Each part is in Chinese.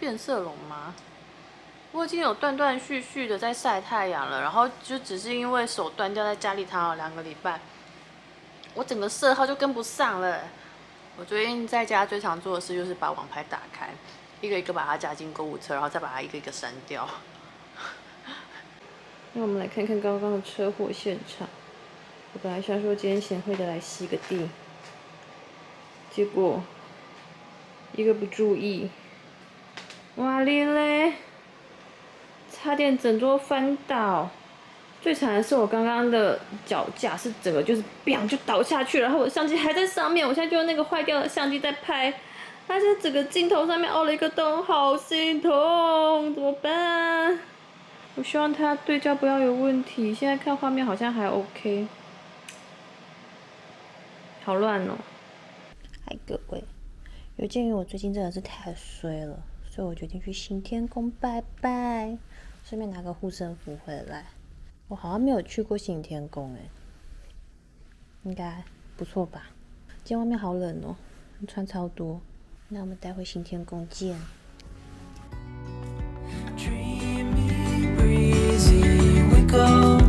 变色龙吗？我已经有断断续续的在晒太阳了，然后就只是因为手断掉，在家里躺了2个礼拜，我整个色号就跟不上了。我最近在家最常做的事就是把网拍打开，一个一个把它加进购物车，然后再把它一个一个删掉。那我们来看看刚刚的车祸现场。我本来想说今天贤惠的来吸个地，结果一个不注意，哇哩嘞，差点整桌翻倒。最惨的是我刚刚的脚架是整个就是砰就倒下去，然后我的相机还在上面，我现在就用那个坏掉的相机在拍，它现在整个镜头上面凹了一个洞，好心痛，怎么办？我希望它对焦不要有问题，现在看画面好像还 OK。好乱哦！嗨，各位，有鉴于我最近真的是太衰了，所以我决定去行天宫拜拜，顺便拿个护身符回来。我好像没有去过行天宫诶，应该不错吧？今天外面好冷哦，穿超多。那我们待会行天宫见。Dreamy, breezy, we go.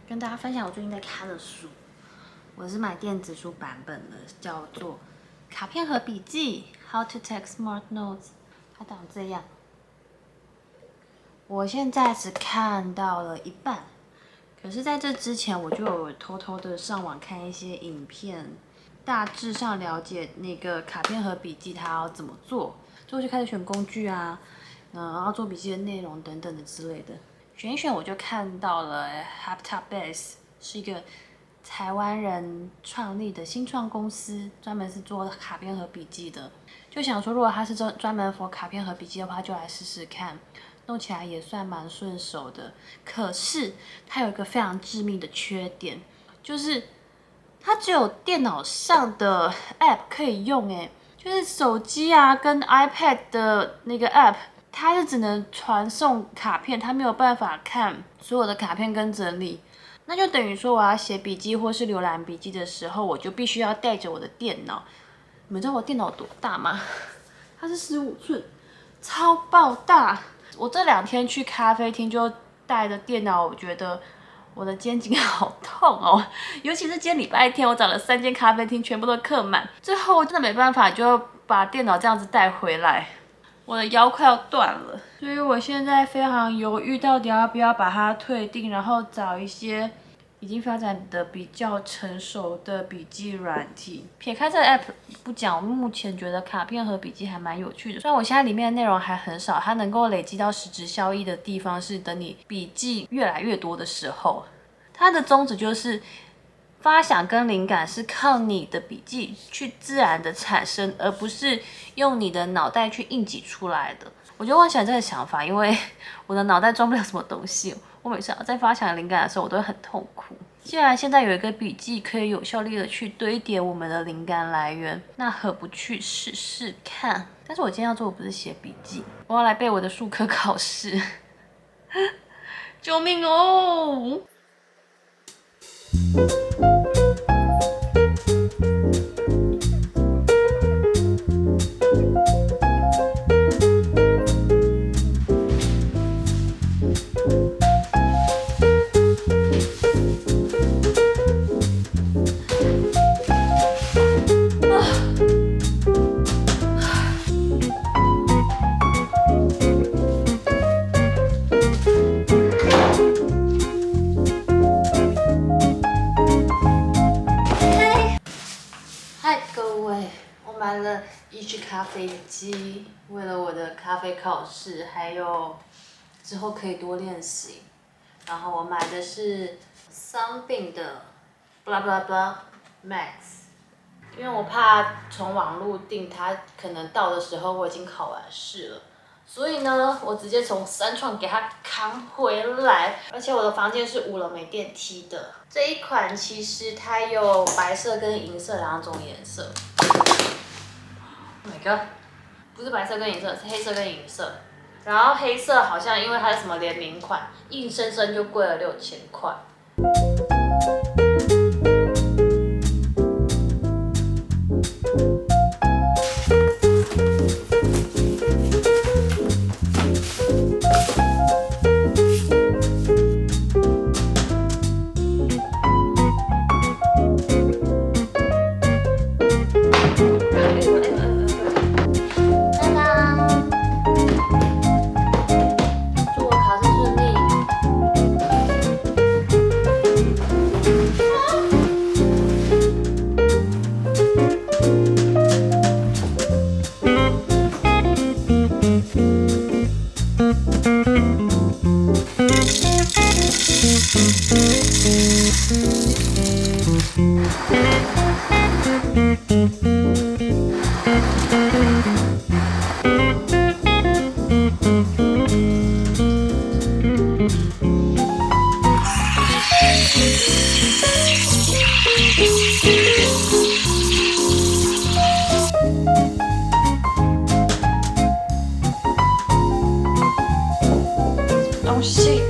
跟大家分享我最近在看的书，我是买电子书版本的，叫做《卡片和笔记 How to Take Smart Notes》，它长这样。我现在只看到了一半，可是在这之前我就有偷偷的上网看一些影片，大致上了解那个卡片和笔记它要怎么做，所以我就开始选工具啊，然后做笔记的内容等等的之类的。选一选，我就看到了 HabitaBase 是一个台湾人创立的新创公司，专门是做卡片和笔记的。就想说，如果它是专门 for 卡片和笔记的话，就来试试看，弄起来也算蛮顺手的。可是它有一个非常致命的缺点，就是它只有电脑上的 App 可以用，就是手机啊跟 iPad 的那个 App。它是只能传送卡片，它没有办法看所有的卡片跟整理。那就等于说，我要写笔记或是浏览笔记的时候，我就必须要带着我的电脑。你们知道我电脑多大吗？它是15寸，超爆大。我这2天去咖啡厅就带着电脑，我觉得我的肩颈好痛哦。尤其是今天礼拜天，我找了3间咖啡厅，全部都客满。最后我真的没办法，就把电脑这样子带回来。我的腰快要断了，所以我现在非常犹豫，到底要不要把它退订，然后找一些已经发展的比较成熟的笔记软体。撇开这个 app 不讲，我目前觉得卡片和笔记还蛮有趣的。虽然我现在里面的内容还很少，它能够累积到实质效益的地方是等你笔记越来越多的时候。它的宗旨就是发想跟灵感是靠你的笔记去自然的产生，而不是用你的脑袋去硬挤出来的。我就很喜欢这个想法，因为我的脑袋装不了什么东西，我每次在发想灵感的时候，我都会很痛苦。既然现在有一个笔记可以有效率的去堆叠我们的灵感来源，那何不去试试看？但是我今天要做的不是写笔记，我要来背我的术科考试。救命哦！一支咖啡机，为了我的咖啡考试，还有之后可以多练习。然后我买的是桑葚的 blah blah blah max， 因为我怕从网络订，它可能到的时候我已经考完试了。所以呢，我直接从三创给它扛回来，而且我的房间是5楼没电梯的。这一款其实它有白色跟银色2种颜色。Oh my god， 不是白色跟银色，是黑色跟银色。然后黑色好像因为它是什么联名款，硬生生就贵了6000块。东西。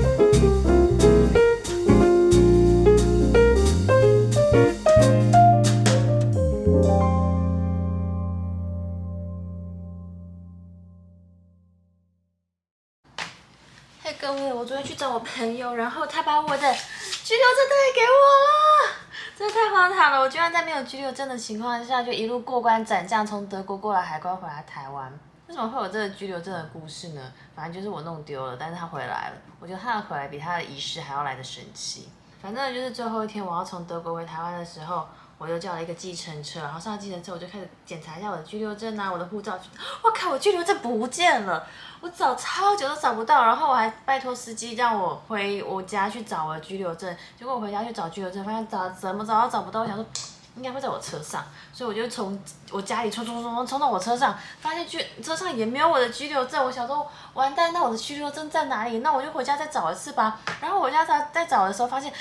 嘿，各位，我昨天去找我朋友，然后他把我的居留证带给我了，真的太荒唐了！我居然在没有居留证的情况下，就一路过关斩将，从德国过了海关回来台湾。为什么会有这个居留证的故事呢？反正就是我弄丢了，但是他回来了。我觉得他的回来比他的遗失还要来的神奇。反正就是最后一天，我要从德国回台湾的时候，我就叫了一个计程车，然后上了计程车，我就开始检查一下我的居留证啊，我的护照。我靠，我居留证不见了！我找超久都找不到，然后我还拜托司机让我回我家去找我的居留证。结果我回家去找居留证，发现怎么找都找不到。我想说，应该会在我车上，所以我就从我家里冲到我车上，发现车上也没有我的居留证。我想说，完蛋，那我的居留证在哪里？那我就回家再找一次吧。然后我家在找的时候发现，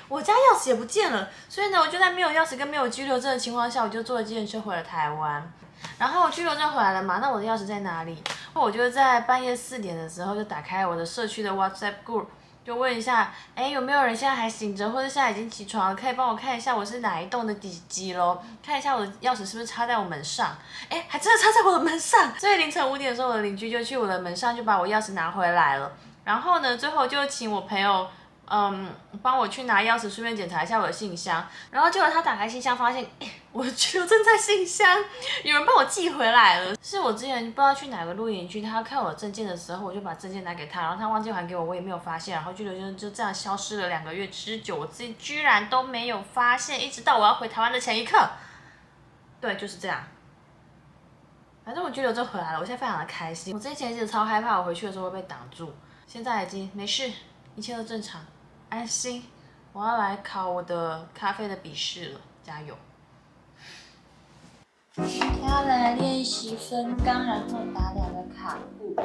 我家钥匙也不见了。所以呢，我就在没有钥匙跟没有居留证的情况下，我就坐了计程车回了台湾。然后居留证回来了嘛，那我的钥匙在哪里？我就在半夜4点的时候就打开我的社区的 WhatsApp group， 就问一下，有没有人现在还醒着，或者现在已经起床了，可以帮我看一下我是哪一栋的几楼，看一下我的钥匙是不是插在我门上？还真的插在我的门上。所以凌晨5点的时候，我的邻居就去我的门上，就把我钥匙拿回来了。然后呢，最后就请我朋友。帮我去拿钥匙，顺便检查一下我的信箱。然后结果他打开信箱，发现，我的居留证在信箱，有人帮我寄回来了。是我之前不知道去哪个露营区，他看我证件的时候，我就把证件拿给他，然后他忘记还给我，我也没有发现。然后居留证就这样消失了2个月之久，我自己居然都没有发现，一直到我要回台湾的前一刻。对，就是这样。反正我居留证回来了，我现在非常的开心。我之前一直超害怕我回去的时候会被挡住，现在已经没事，一切都正常。安心，我要来考我的咖啡的笔试了，加油！今天要来练习分钢，然后打2个卡布。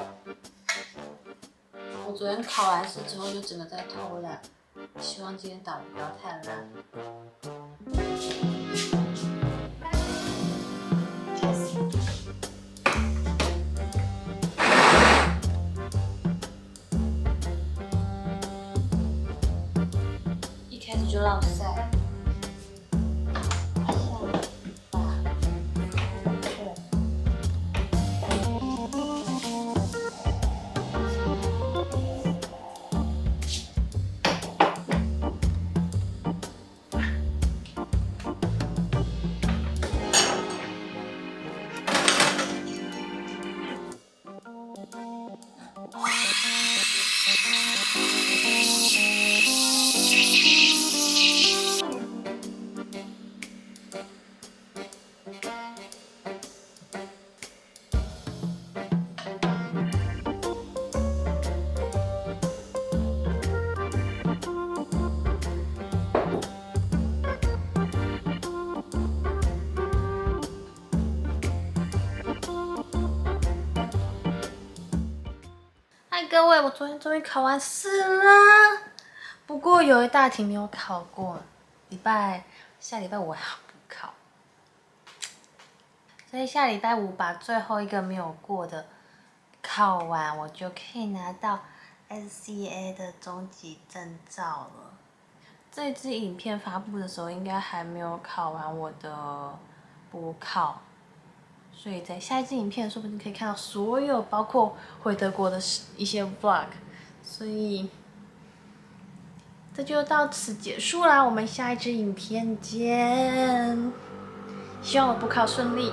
我昨天考完试之后就整个在偷懒，希望今天打的不要太烂。开始就落赛。各位，我昨天终于考完试了。不过有一大题没有考过，下礼拜我还要补考，所以下礼拜五把最后一个没有过的考完，我就可以拿到 SCA 的中级证照了。这支影片发布的时候，应该还没有考完我的补考，所以在下一支影片说不定可以看到所有包括回德国的一些 vlog， 所以这就到此结束啦，我们下一支影片见，希望我补考顺利。